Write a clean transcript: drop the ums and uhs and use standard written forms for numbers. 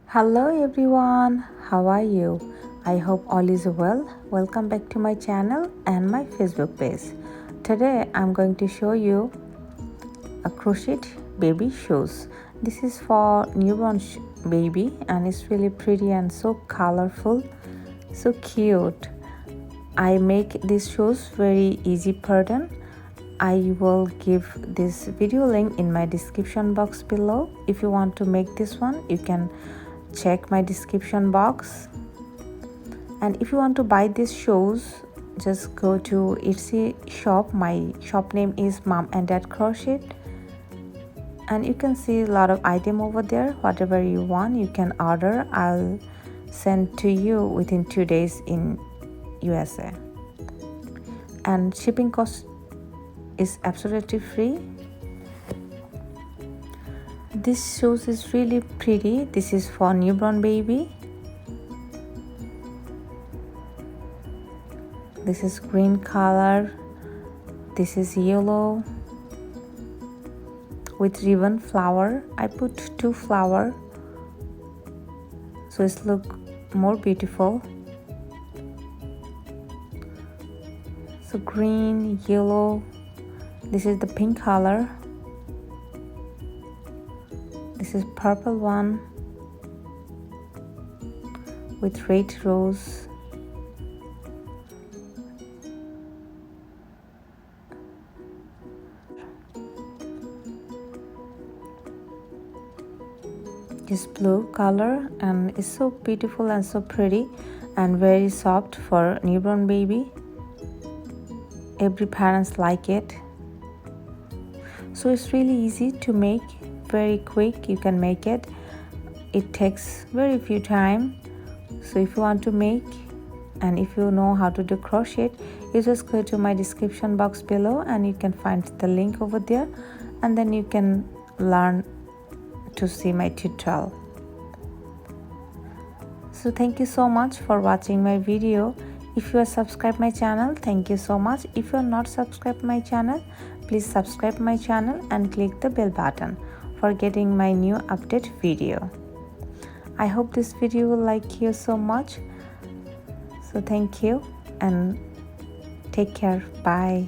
Hello everyone, how are you? I hope all is well. Welcome back to my channel and my Facebook page. Today I'm going to show you a crochet baby shoes. This is for newborn baby and it's really pretty and so colorful, so cute. I make these shoes very easy pattern. I will give this video link in my description box below. If you want to make this one, you can check my description box. And if you want to buy these shoes, just go to Etsy shop. My shop name is Mom and Dad Crochet, and you can see a lot of item over there. Whatever you want, you can order. I'll send to you within 2 days in USA, and shipping cost is absolutely free. This shoes is really pretty. This is for newborn baby. This is green color. This is yellow with ribbon flower. I put 2 flower so it's look more beautiful. So green, yellow. This is the pink color. This is purple one with red rose. This blue color, and it's so beautiful and so pretty and very soft for newborn baby. Every parents like it. So it's really easy to make, very quick. You can make it. It takes very few time. So if you want to make, and if you know how to do crochet, you just go to my description box below and you can find the link over there, and then you can learn to see my tutorial. So thank you so much for watching my video. If you are subscribed my channel, thank you so much. If you are not subscribed my channel, please subscribe my channel and click the bell button for getting my new update video. I hope this video will like you so much. So thank you and take care. Bye.